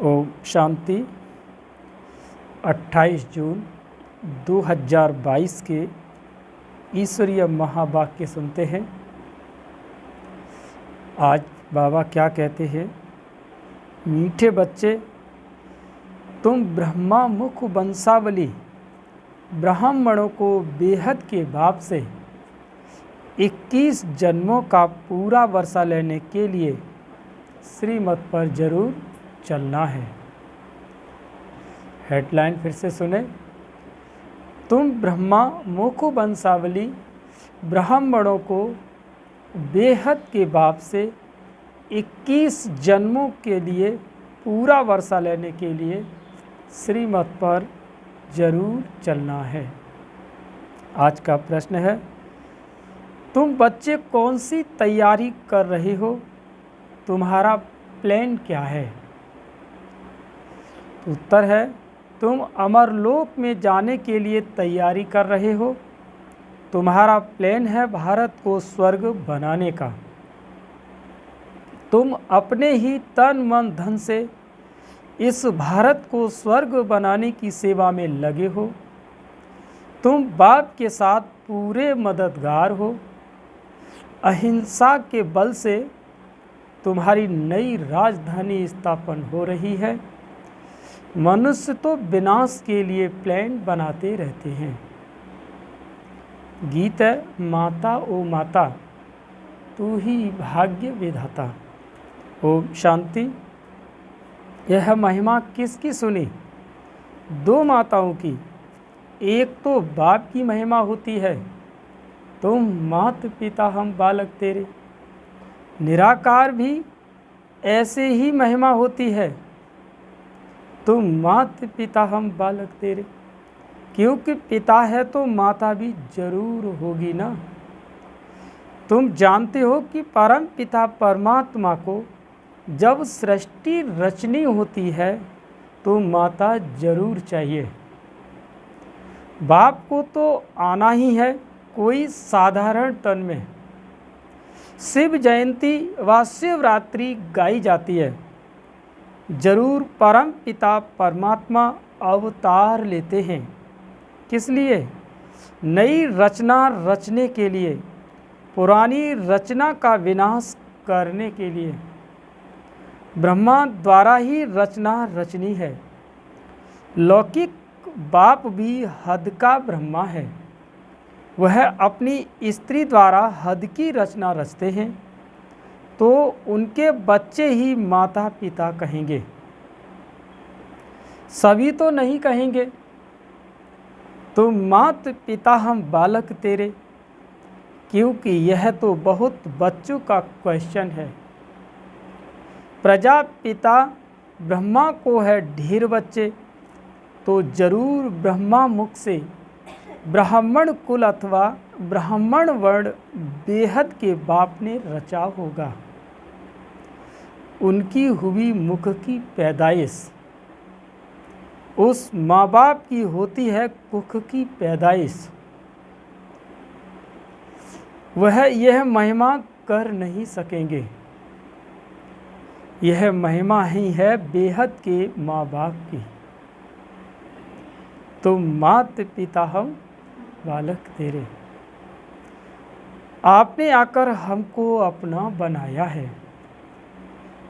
ओम शांति। 28 जून 2022 के ईश्वरीय महावाक्य सुनते हैं। आज बाबा क्या कहते हैं? मीठे बच्चे, तुम ब्रह्मा मुख वंशावली ब्राह्मणों को बेहद के बाप से 21 जन्मों का पूरा वर्षा लेने के लिए श्रीमत पर जरूर चलना है। हेडलाइन फिर से सुने। तुम ब्रह्मा मुख वंशावली ब्राह्मणों को बेहद के बाप से 21 जन्मों के लिए पूरा वर्षा लेने के लिए श्रीमत पर जरूर चलना है। आज का प्रश्न है, तुम बच्चे कौन सी तैयारी कर रहे हो? तुम्हारा प्लान क्या है? उत्तर है, तुम अमरलोक में जाने के लिए तैयारी कर रहे हो। तुम्हारा प्लान है भारत को स्वर्ग बनाने का। तुम अपने ही तन मन धन से इस भारत को स्वर्ग बनाने की सेवा में लगे हो। तुम बाप के साथ पूरे मददगार हो। अहिंसा के बल से तुम्हारी नई राजधानी स्थापन हो रही है। मनुष्य तो विनाश के लिए प्लान बनाते रहते हैं। गीत है, माता ओ माता तू ही भाग्य विधाता। ओम शांति। यह महिमा किसकी सुनी? दो माताओं की। एक तो बाप की महिमा होती है, तुम मात पिता हम बालक तेरे। निराकार भी ऐसे ही महिमा होती है, तुम मात पिता हम बालक तेरे। क्योंकि पिता है तो माता भी जरूर होगी ना। तुम जानते हो कि परम पिता परमात्मा को जब सृष्टि रचनी होती है तो माता जरूर चाहिए। बाप को तो आना ही है कोई साधारण तन में। शिव जयंती व शिवरात्रि गाई जाती है। जरूर परम पिता परमात्मा अवतार लेते हैं। किस लिए? नई रचना रचने के लिए, पुरानी रचना का विनाश करने के लिए। ब्रह्मा द्वारा ही रचना रचनी है। लौकिक बाप भी हद का ब्रह्मा है। वह अपनी स्त्री द्वारा हद की रचना रचते हैं तो उनके बच्चे ही माता पिता कहेंगे। सभी तो नहीं कहेंगे। तुम मात पिता हम बालक तेरे, क्योंकि यह तो बहुत बच्चों का क्वेश्चन है। प्रजापिता ब्रह्मा को है ढेर बच्चे, तो जरूर ब्रह्मा मुख से ब्राह्मण कुल अथवा ब्राह्मण वर्ण बेहद के बाप ने रचा होगा। उनकी हुई मुख की पैदाइश उस माँ बाप की होती है कुख की पैदाइश। वह यह महिमा कर नहीं सकेंगे। यह महिमा ही है बेहद के माँ बाप की। तुम मात पिता हम बालक तेरे। आपने आकर हमको अपना बनाया है।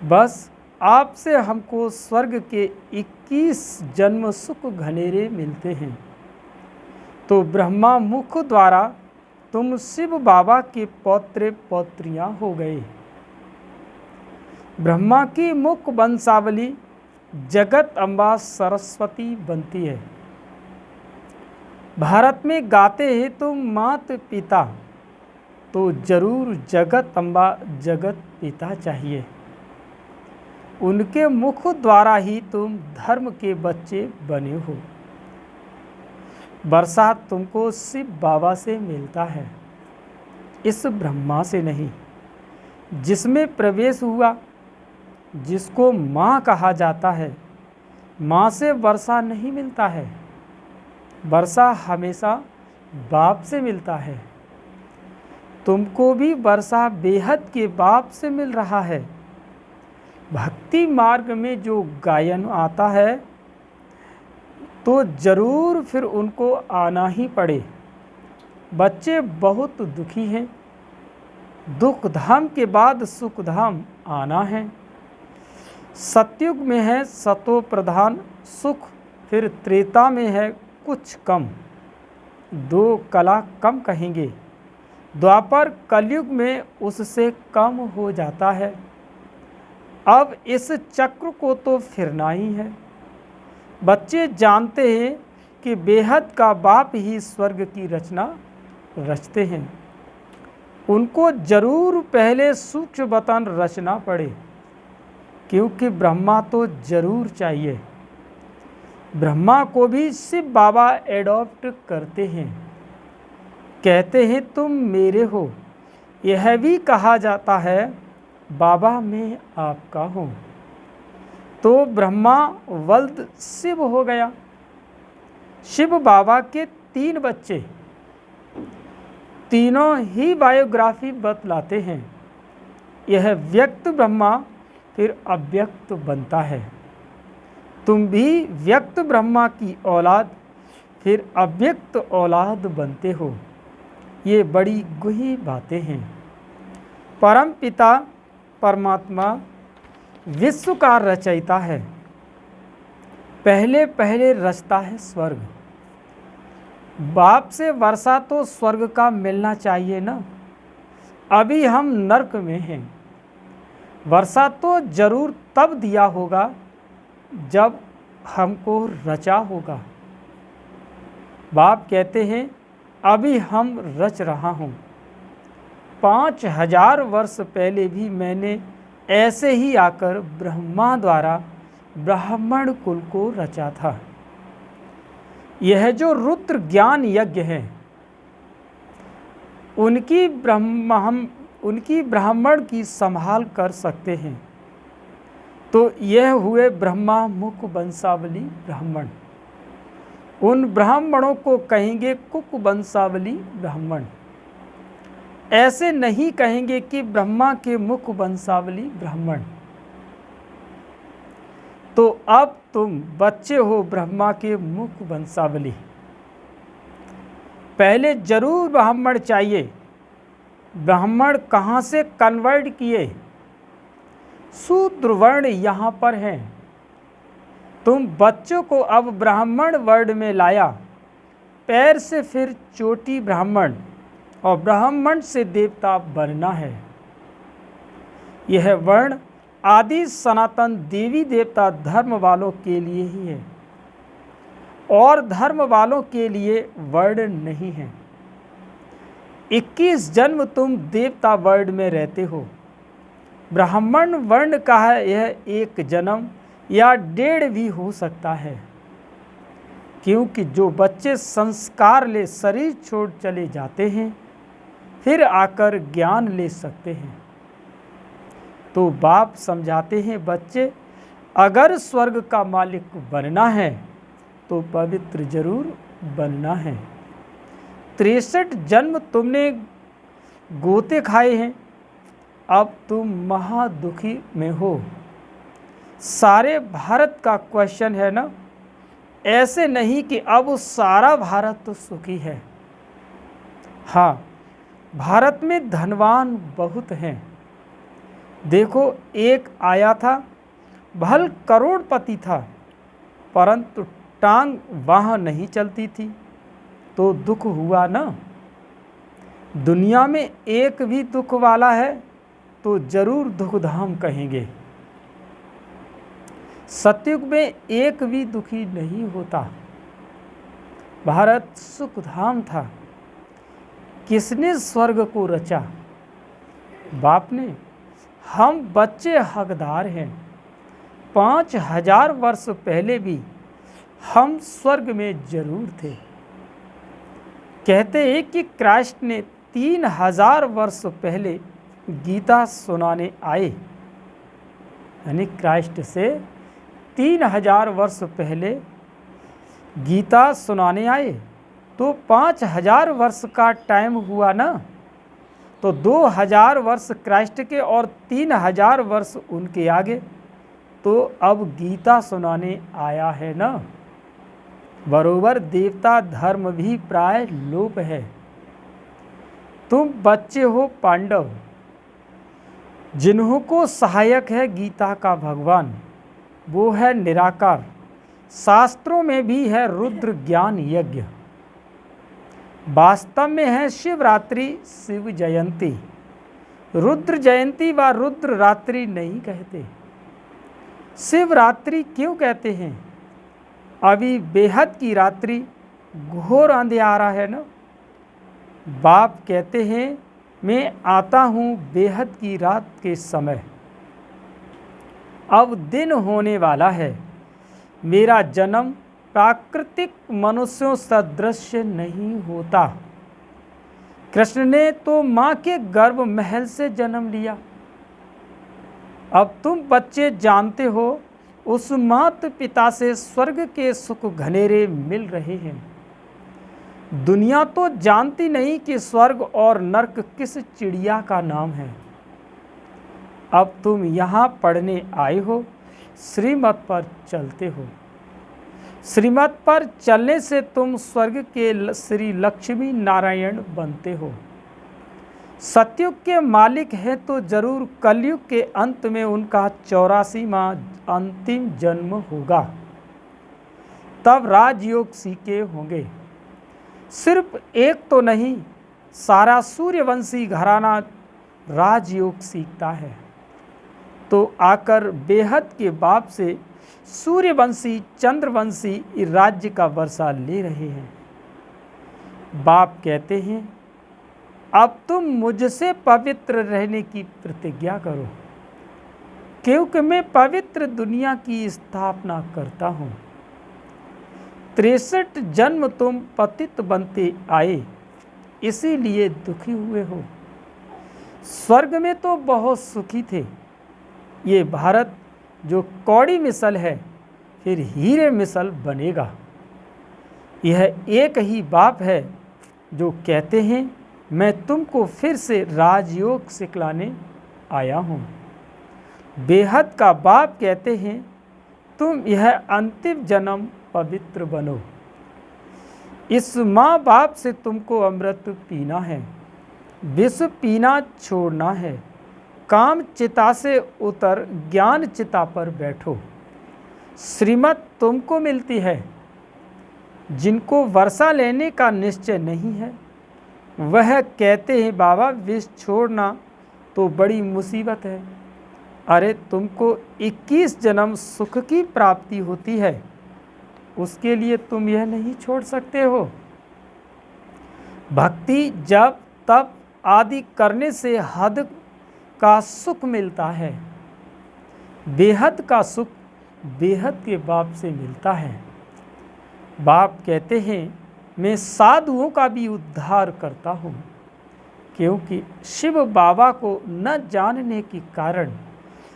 बस आपसे हमको स्वर्ग के 21 जन्म सुख घनेरे मिलते हैं। तो ब्रह्मा मुख द्वारा तुम शिव बाबा के पौत्र पौत्रियां हो गए। ब्रह्मा की मुख वंशावली जगत अम्बा सरस्वती बनती है। भारत में गाते हैं तुम मात पिता, तो जरूर जगत अम्बा जगत पिता चाहिए। उनके मुख द्वारा ही तुम धर्म के बच्चे बने हो। वर्षा तुमको शिव बाबा से मिलता है, इस ब्रह्मा से नहीं। जिसमें प्रवेश हुआ, जिसको माँ कहा जाता है, माँ से वर्षा नहीं मिलता है। वर्षा हमेशा बाप से मिलता है। तुमको भी वर्षा बेहद के बाप से मिल रहा है। भक्ति मार्ग में जो गायन आता है तो ज़रूर फिर उनको आना ही पड़े। बच्चे बहुत दुखी हैं, दुख धाम के बाद सुख धाम आना है। सतयुग में है सतो प्रधान सुख, फिर त्रेता में है कुछ कम, दो कला कम कहेंगे। द्वापर कलयुग में उससे कम हो जाता है। अब इस चक्र को तो फिरना ही है। बच्चे जानते हैं कि बेहद का बाप ही स्वर्ग की रचना रचते हैं। उनको जरूर पहले सूक्ष्म वतन रचना पड़े, क्योंकि ब्रह्मा तो जरूर चाहिए। ब्रह्मा को भी शिव बाबा एडॉप्ट करते हैं, कहते हैं तुम मेरे हो। यह भी कहा जाता है बाबा मैं आपका हूँ। तो ब्रह्मा वल्द शिव हो गया। शिव बाबा के 3 बच्चे, तीनों ही बायोग्राफी बतलाते हैं। यह व्यक्त ब्रह्मा फिर अव्यक्त बनता है। तुम भी व्यक्त ब्रह्मा की औलाद फिर अव्यक्त औलाद बनते हो। ये बड़ी गूढ़ी बातें हैं। परम पिता परमात्मा विश्व का रचयिता है। पहले पहले रचता है स्वर्ग। बाप से वर्षा तो स्वर्ग का मिलना चाहिए ना। अभी हम नरक में हैं। वर्षा तो जरूर तब दिया होगा जब हमको रचा होगा। बाप कहते हैं अभी हम रच रहा हूँ। 5000 वर्ष पहले भी मैंने ऐसे ही आकर ब्रह्मा द्वारा ब्राह्मण कुल को रचा था। यह जो रुद्र ज्ञान यज्ञ है, उनकी ब्राह्मण की संभाल कर सकते हैं। तो यह हुए ब्रह्मा मुख वंशावली ब्राह्मण। उन ब्राह्मणों को कहेंगे कुक वंशावली ब्राह्मण। ऐसे नहीं कहेंगे कि ब्रह्मा के मुख वंशावली ब्राह्मण। तो अब तुम बच्चे हो ब्रह्मा के मुख वंशावली। पहले जरूर ब्राह्मण चाहिए। ब्राह्मण कहाँ से कन्वर्ट किए? शूद्र वर्ण यहाँ पर हैं। तुम बच्चों को अब ब्राह्मण वर्ण में लाया। पैर से फिर चोटी ब्राह्मण और ब्राह्मण से देवता बनना है। यह वर्ण आदि सनातन देवी देवता धर्म वालों के लिए ही है और धर्म वालों के लिए वर्ण नहीं है। 21 जन्म तुम देवता वर्ण में रहते हो। ब्राह्मण वर्ण का है यह 1 जन्म या 1.5 भी हो सकता है, क्योंकि जो बच्चे संस्कार ले शरीर छोड़ चले जाते हैं फिर आकर ज्ञान ले सकते हैं। तो बाप समझाते हैं बच्चे अगर स्वर्ग का मालिक बनना है तो पवित्र जरूर बनना है। 63 जन्म तुमने गोते खाए हैं, अब तुम महादुखी में हो। सारे भारत का क्वेश्चन है ना। ऐसे नहीं कि अब सारा भारत तो सुखी है। हाँ, भारत में धनवान बहुत हैं। देखो एक आया था, भल करोड़पति था, परंतु टांग वहाँ नहीं चलती थी तो दुख हुआ ना। दुनिया में एक भी दुख वाला है तो जरूर दुख धाम कहेंगे। सतयुग में एक भी दुखी नहीं होता। भारत सुख धाम था। किसने स्वर्ग को रचा? बाप ने। हम बच्चे हकदार हैं। 5000 वर्ष पहले भी हम स्वर्ग में जरूर थे। कहते हैं कि क्राइस्ट ने 3000 वर्ष पहले गीता सुनाने आए, यानी क्राइस्ट से 3000 वर्ष पहले गीता सुनाने आए तो 5000 वर्ष का टाइम हुआ ना। तो 2000 वर्ष क्राइस्ट के और 3000 वर्ष उनके आगे। तो अब गीता सुनाने आया है न। बरोबर देवता धर्म भी प्राय लोप है। तुम बच्चे हो पांडव, जिन्हों को सहायक है गीता का भगवान, वो है निराकार। शास्त्रों में भी है रुद्र ज्ञान यज्ञ। वास्तव में है शिवरात्रि शिव जयंती। रुद्र जयंती व रुद्र रात्रि नहीं कहते। शिवरात्रि क्यों कहते हैं? अभी बेहद की रात्रि घोर अंधियारा है ना। बाप कहते हैं मैं आता हूँ बेहद की रात के समय। अब दिन होने वाला है। मेरा जन्म प्राकृतिक मनुष्यों सदृश नहीं होता। कृष्ण ने तो माँ के गर्भ महल से जन्म लिया। अब तुम बच्चे जानते हो उस मात पिता से स्वर्ग के सुख घनेरे मिल रहे हैं। दुनिया तो जानती नहीं कि स्वर्ग और नर्क किस चिड़िया का नाम है। अब तुम यहाँ पढ़ने आए हो, श्रीमत पर चलते हो। श्रीमत पर चलने से तुम स्वर्ग के श्री लक्ष्मी नारायण बनते हो। सतयुग के मालिक है तो जरूर कलयुग के अंत में उनका 84वां अंतिम जन्म होगा। तब राजयोग सीखे होंगे। सिर्फ एक तो नहीं, सारा सूर्यवंशी घराना राजयोग सीखता है। तो आकर बेहद के बाप से सूर्यवंशी चंद्रवंशी राज्य का वर्षा ले रहे हैं। बाप कहते हैं अब तुम मुझसे पवित्र रहने की प्रतिज्ञा करो, क्योंकि मैं पवित्र दुनिया की स्थापना करता हूँ। 63 जन्म तुम पतित बनते आए, इसीलिए दुखी हुए हो। स्वर्ग में तो बहुत सुखी थे। ये भारत जो कौड़ी मिसल है, फिर हीरे मिसल बनेगा। यह एक ही बाप है जो कहते हैं मैं तुमको फिर से राजयोग सिखलाने आया हूँ। बेहद का बाप कहते हैं तुम यह अंतिम जन्म पवित्र बनो। इस माँ बाप से तुमको अमृत पीना है, विष पीना छोड़ना है। काम चिता से उतर ज्ञान चिता पर बैठो। श्रीमत तुमको मिलती है। जिनको वर्षा लेने का निश्चय नहीं है, वह कहते हैं बाबा विष छोड़ना तो बड़ी मुसीबत है। अरे तुमको 21 जन्म सुख की प्राप्ति होती है, उसके लिए तुम यह नहीं छोड़ सकते हो। भक्ति जप तप आदि करने से हद का सुख मिलता है। बेहद का सुख बेहद के बाप से मिलता है। बाप कहते हैं मैं साधुओं का भी उद्धार करता हूँ, क्योंकि शिव बाबा को न जानने के कारण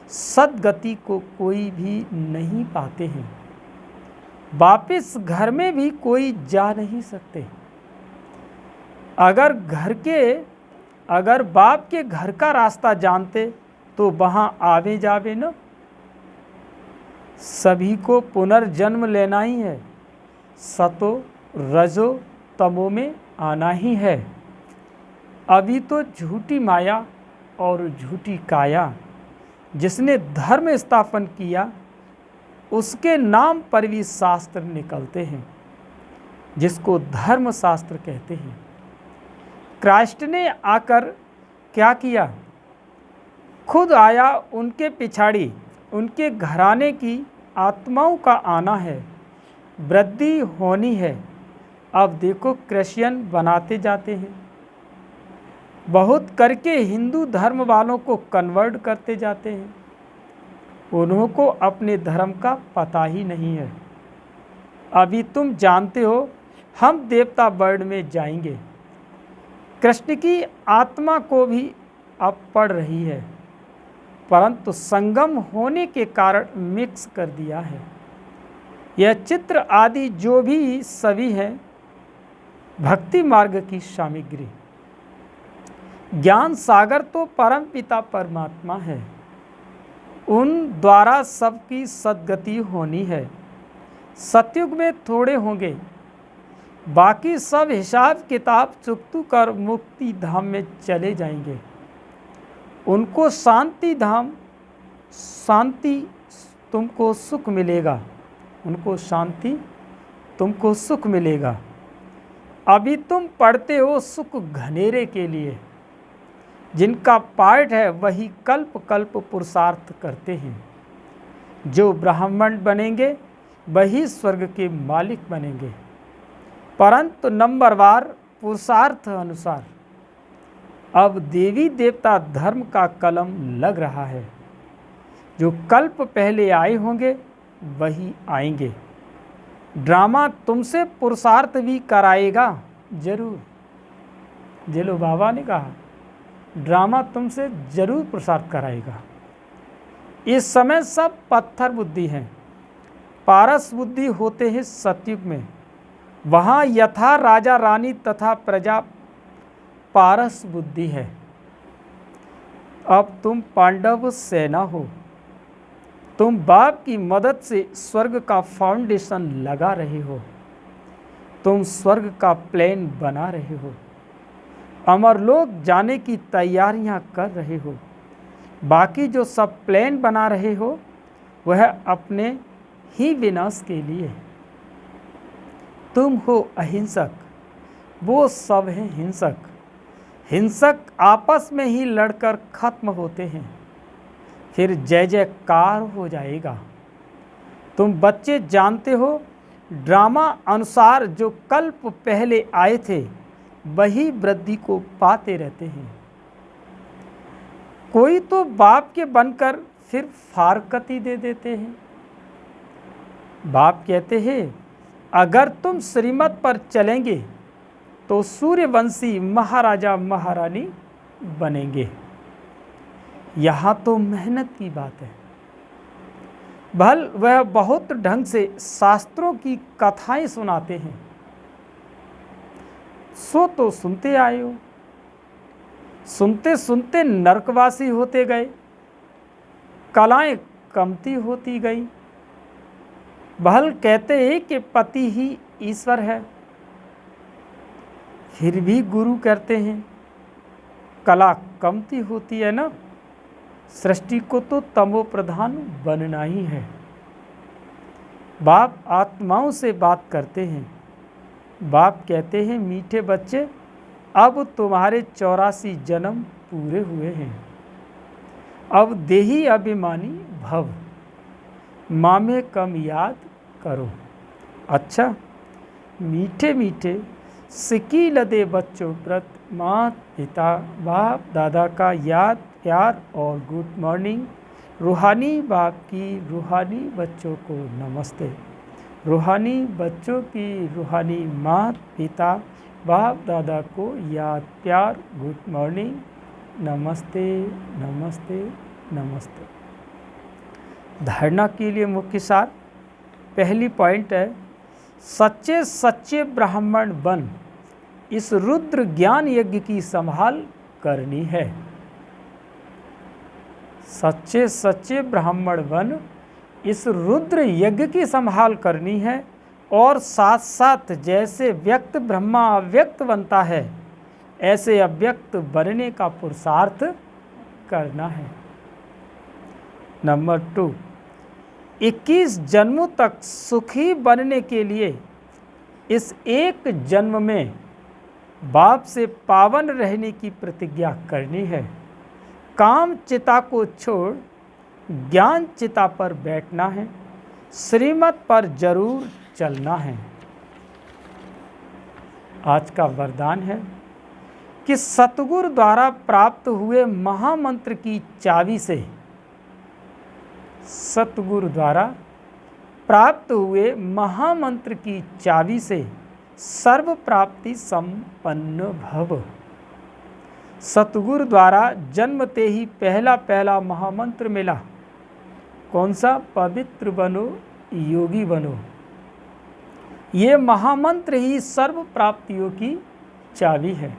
सद्गति को कोई भी नहीं पाते हैं। वापिस घर में भी कोई जा नहीं सकते। अगर बाप के घर का रास्ता जानते तो वहाँ आवे जावे न। सभी को पुनर्जन्म लेना ही है, सतो रजो तमो में आना ही है। अभी तो झूठी माया और झूठी काया जिसने धर्म स्थापन किया, उसके नाम पर भी शास्त्र निकलते हैं, जिसको धर्म शास्त्र कहते हैं। क्राइस्ट ने आकर क्या किया? खुद आया, उनके पिछाड़ी उनके घराने की आत्माओं का आना है, वृद्धि होनी है। अब देखो क्रिश्चियन बनाते जाते हैं, बहुत करके हिंदू धर्म वालों को कन्वर्ट करते जाते हैं। उन्हों को अपने धर्म का पता ही नहीं है। अभी तुम जानते हो हम देवता वर्ल्ड में जाएंगे। कृष्ण की आत्मा को भी अब पड़ रही है, परंतु संगम होने के कारण मिक्स कर दिया है। यह चित्र आदि जो भी सभी है भक्ति मार्ग की सामग्री। ज्ञान सागर तो परम पिता परमात्मा है। उन द्वारा सबकी सद्गति होनी है। सतयुग में थोड़े होंगे, बाकी सब हिसाब किताब चुकतू कर मुक्ति धाम में चले जाएंगे। उनको शांति धाम, शांति तुमको सुख मिलेगा, उनको शांति तुमको सुख मिलेगा। अभी तुम पढ़ते हो सुख घनेरे के लिए, जिनका पाठ है वही कल्प कल्प पुरुषार्थ करते हैं। जो ब्राह्मण बनेंगे वही स्वर्ग के मालिक बनेंगे, परंतु नंबरवार पुरुषार्थ अनुसार। अब देवी देवता धर्म का कलम लग रहा है। जो कल्प पहले आए होंगे वही आएंगे। ड्रामा तुमसे पुरुषार्थ भी कराएगा जरूर। जेलो बाबा ने कहा ड्रामा तुमसे जरूर पुरुषार्थ कराएगा। इस समय सब पत्थर बुद्धि हैं, पारस बुद्धि होते हैं सतयुग में। वहाँ यथा राजा रानी तथा प्रजा पारस बुद्धि है। अब तुम पांडव सेना हो, तुम बाप की मदद से स्वर्ग का फाउंडेशन लगा रहे हो, तुम स्वर्ग का प्लान बना रहे हो, अमरलोक जाने की तैयारियां कर रहे हो। बाकी जो सब प्लान बना रहे हो वह अपने ही विनाश के लिए। तुम हो अहिंसक, वो सब हैं हिंसक। हिंसक आपस में ही लड़कर खत्म होते हैं, फिर जय जयकार हो जाएगा। तुम बच्चे जानते हो ड्रामा अनुसार जो कल्प पहले आए थे वही वृद्धि को पाते रहते हैं। कोई तो बाप के बनकर फिर फारकती दे देते हैं। बाप कहते हैं अगर तुम श्रीमत पर चलेंगे तो सूर्यवंशी महाराजा महारानी बनेंगे। यहाँ तो मेहनत की बात है। भल वह बहुत ढंग से शास्त्रों की कथाएं सुनाते हैं, सो तो सुनते आए हो। सुनते सुनते नरकवासी होते गए, कलाएं कमती होती गई। भल कहते हैं कि पति ही ईश्वर है, फिर भी गुरु करते हैं। कला कमती होती है ना। सृष्टि को तो तमो प्रधान बनना ही है। बाप आत्माओं से बात करते हैं। बाप कहते हैं मीठे बच्चे अब तुम्हारे 84 जन्म पूरे हुए हैं, अब देही अभिमानी भव, माँ में कम याद करो। अच्छा, मीठे मीठे सिकी लदे बच्चों प्रत माता पिता बाप दादा का याद प्यार और गुड मॉर्निंग। रूहानी बाप की रूहानी बच्चों को नमस्ते। रूहानी बच्चों की रूहानी माता पिता बाप दादा को याद प्यार गुड मॉर्निंग, नमस्ते नमस्ते नमस्ते। धारणा के लिए मुख्य सार, पहली पॉइंट है सच्चे सच्चे ब्राह्मण बन इस रुद्र ज्ञान यज्ञ की संभाल करनी है। सच्चे सच्चे ब्राह्मण बन इस रुद्र यज्ञ की संभाल करनी है, और साथ साथ जैसे व्यक्त ब्रह्मा अव्यक्त बनता है ऐसे अव्यक्त बनने का पुरुषार्थ करना है। नंबर 2, 21 जन्मों तक सुखी बनने के लिए इस एक जन्म में बाप से पावन रहने की प्रतिज्ञा करनी है। काम चिता को छोड़ ज्ञान चिता पर बैठना है, श्रीमत पर जरूर चलना है। आज का वरदान है कि सतगुरु द्वारा प्राप्त हुए महामंत्र की चाबी से, सतगुरु द्वारा प्राप्त हुए महामंत्र की चाबी से सर्व प्राप्ति संपन्न भव। सतगुरु द्वारा जन्मते ही पहला पहला महामंत्र मिला, कौन सा? पवित्र बनो योगी बनो। ये महामंत्र ही सर्व प्राप्तियों की चाबी है।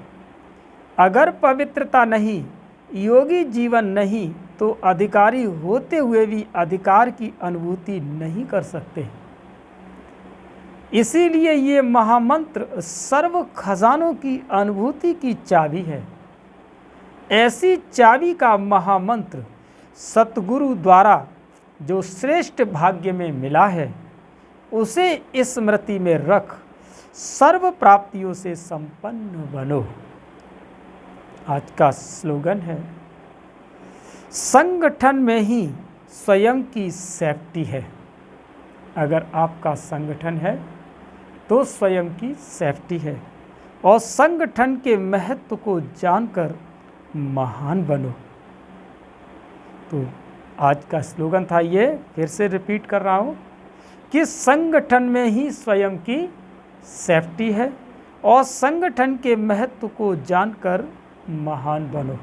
अगर पवित्रता नहीं योगी जीवन नहीं तो अधिकारी होते हुए भी अधिकार की अनुभूति नहीं कर सकते। इसीलिए ये महामंत्र सर्व खजानों की अनुभूति की चाबी है। ऐसी चाबी का महामंत्र सतगुरु द्वारा जो श्रेष्ठ भाग्य में मिला है, उसे स्मृति में रख सर्व प्राप्तियों से संपन्न बनो। आज का स्लोगन है, संगठन में ही स्वयं की सेफ्टी है। अगर आपका संगठन है तो स्वयं की सेफ्टी है, और संगठन के महत्व को जानकर महान बनो। तो आज का स्लोगन था ये, फिर से रिपीट कर रहा हूँ कि संगठन में ही स्वयं की सेफ्टी है और संगठन के महत्व को जानकर महान बनो।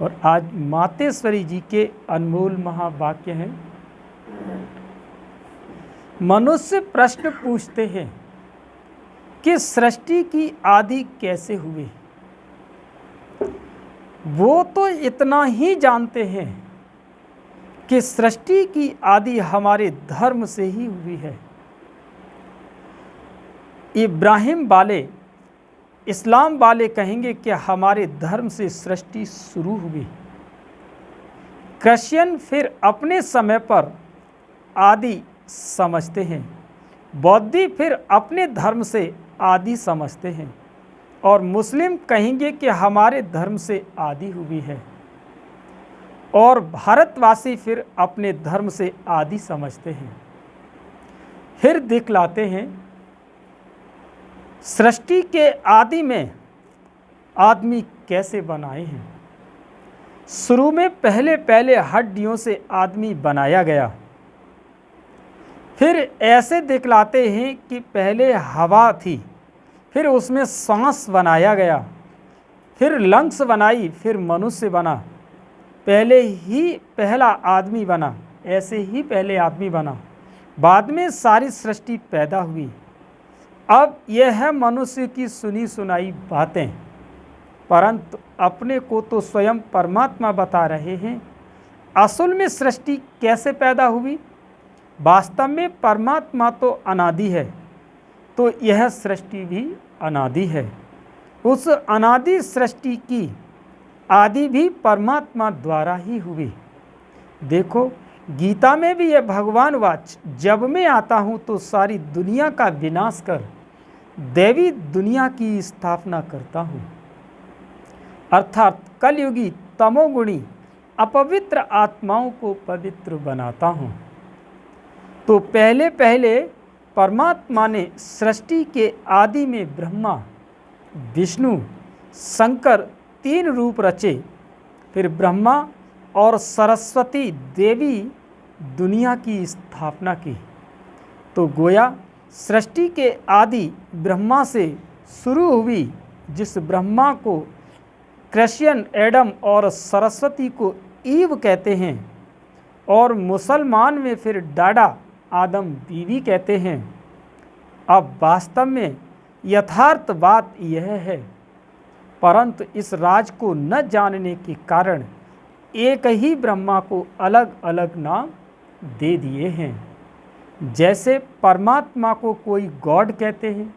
और आज मातेश्वरी जी के अनमोल महावाक्य हैं। मनुष्य प्रश्न पूछते हैं कि सृष्टि की आदि कैसे हुई। वो तो इतना ही जानते हैं कि सृष्टि की आदि हमारे धर्म से ही हुई है। इब्राहिम वाले, इस्लाम वाले कहेंगे कि हमारे धर्म से सृष्टि शुरू हुई। क्रिश्चियन फिर अपने समय पर आदि समझते हैं। बौद्धि फिर अपने धर्म से आदि समझते हैं, और मुस्लिम कहेंगे कि हमारे धर्म से आदि हुई है, और भारतवासी फिर अपने धर्म से आदि समझते हैं। फिर दिखलाते हैं सृष्टि के आदि में आदमी कैसे बनाए हैं। शुरू में पहले हड्डियों से आदमी बनाया गया। फिर ऐसे दिखलाते हैं कि पहले हवा थी, फिर उसमें सांस बनाया गया, फिर लंग्स बनाई, फिर मनुष्य बना। पहले ही पहला आदमी बना, ऐसे ही पहले आदमी बना, बाद में सारी सृष्टि पैदा हुई। अब यह है मनुष्य की सुनी सुनाई बातें, परंतु अपने को तो स्वयं परमात्मा बता रहे हैं। असल में सृष्टि कैसे पैदा हुई? वास्तव में परमात्मा तो अनादि है, तो यह सृष्टि भी अनादि है। उस अनादि सृष्टि की आदि भी परमात्मा द्वारा ही हुई। देखो गीता में भी यह भगवान वाच, जब मैं आता हूँ तो सारी दुनिया का विनाश कर दैवी दुनिया की स्थापना करता हूँ। अर्थात कलयुगी तमोगुणी अपवित्र आत्माओं को पवित्र बनाता हूँ। तो पहले परमात्मा ने सृष्टि के आदि में ब्रह्मा, विष्णु, शंकर 3 रूप रचे। फिर ब्रह्मा और सरस्वती देवी दुनिया की स्थापना की। तो गोया सृष्टि के आदि ब्रह्मा से शुरू हुई, जिस ब्रह्मा को क्रिश्चियन एडम और सरस्वती को ईव कहते हैं, और मुसलमान में फिर डाडा आदम बीवी कहते हैं। अब वास्तव में यथार्थ बात यह है, परंतु इस राज को न जानने के कारण एक ही ब्रह्मा को अलग अलग नाम दे दिए हैं। जैसे परमात्मा को कोई गॉड कहते हैं,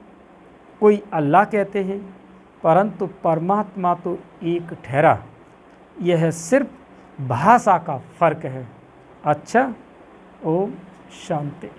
कोई अल्लाह कहते हैं, परंतु परमात्मा तो एक ठहरा। यह सिर्फ भाषा का फर्क है। अच्छा, ओम शांति।